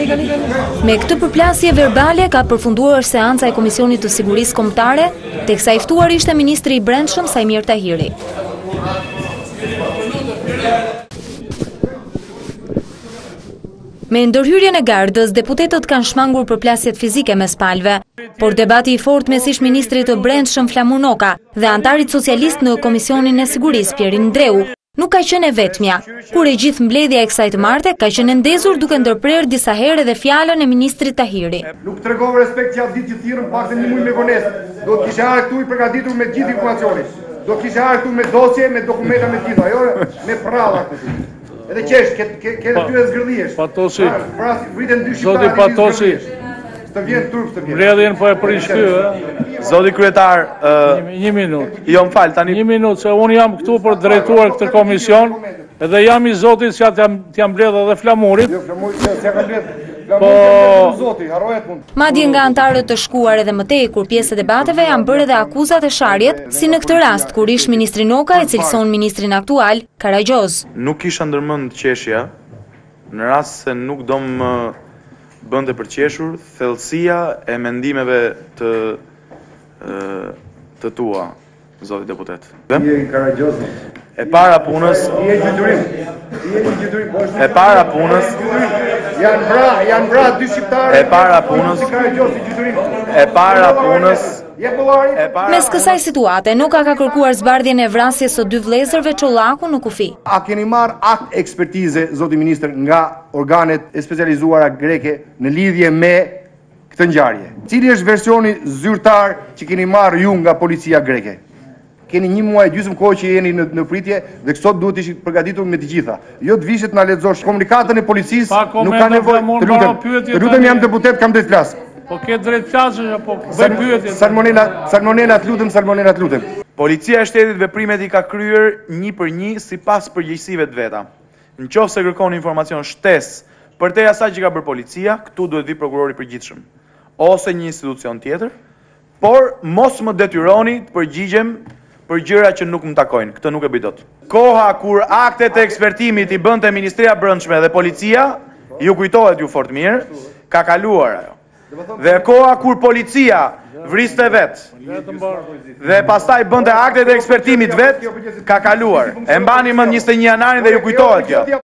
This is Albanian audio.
Me këtë përplasje verbale ka përfunduar seanca e Komisionit të Sigurisë Kombëtare, teksa i ftuar ishte Ministri i Brendshëm Sajmir Tahiri. Me ndërhyrjen e gardës, deputetët kanë shmangur përplasjet fizike mes palëve, por debati i fortë mes ish ministrit të Brendshëm Flamur Noka dhe antarit socialist në Komisionin e Sigurisë Pierin Ndreu nuk ka qenë e vetmja, kur e gjithë mbledhja e kësaj të marte ka qenë ndezur duke ndërprerë disa herë edhe fjalën e ministrit Tahiri. Nuk tregove respekt që ditë që thirrën pak se një muaj me vonesë. Do të kishe ardhur këtu i përgatitur me gjithë informacionin. Do të kishe ardhur këtu me dosje, me dokumenta me gjitha, jo me prralla këtu. Edhe qesh, ke dy e zgërdhiesh. Patosi. Vriten dy Zoti Patosi. Të vjen turp të vjen. Mbledhjen po e prish ty, Zoti kryetar, një minutë. Jo, më fal, tani Një minutë, se unë jam këtu për drejtuar këtë komision, edhe jam i zotit që t'jam mbledh edhe Flamurit. Jo, Flamurit s'ja ka mbledh. Po, Zoti, harrohet mund. Madje nga antarët të shkuar edhe më tej kur pjesë e debateve janë bërë edhe akuzat e sharjet, si në këtë rast kur ish ministri Noka e cilëson ministrin aktual, Karagjoz. nuk kisha ndërmend qeshja, në rast se nuk do më bënte për qeshur thellësia e mendimeve të tua, zoti deputet. Je Karagjoz. E para punës, Je gjyturim. e para punës, Janë bra dy shqiptarë. e para punës, Karagjoz i gjyturim. e para punës, Je bollari. e para Mes kësaj situate, Noka ka kërkuar zbardhjen e vrasjes së dy vëllezërve Çollaku në kufi. A keni marrë akt ekspertize, zoti ministër, nga organet e specializuara greke në lidhje me këtë ngjarje? Cili është versioni zyrtar që keni marrë ju nga policia greke? Keni një muaj gjysmë kohë që jeni në pritje dhe sot duhet ishit përgatitur me të gjitha. Jo të vishet na lexosh komunikatën e policisë, nuk ka nevojë. Të lutem jam deputet, kam drejt flas. po ke drejt flasësh apo bëj pyetje. Salmonela, të lutem. Policia e shtetit veprimet i ka kryer një për një sipas përgjegjësive të veta. Nëse kërkon informacion shtesë përtej asaj që ka bërë policia, këtu duhet vi prokurori i përgjithshëm ose një institucion tjetër, por mos më detyroni të përgjigjem për gjëra që nuk më takojnë. Këtë nuk e bëj dot. Koha kur aktet e ekspertimit i bënte Ministria e Brendshme dhe policia, ju kujtohet ju fort mirë, ka kaluar ajo. Dhe koha kur policia vriste vetë dhe pastaj bënte aktet e ekspertimit vetë, ka kaluar. E mbani më 21 janarin dhe ju kujtohet kjo.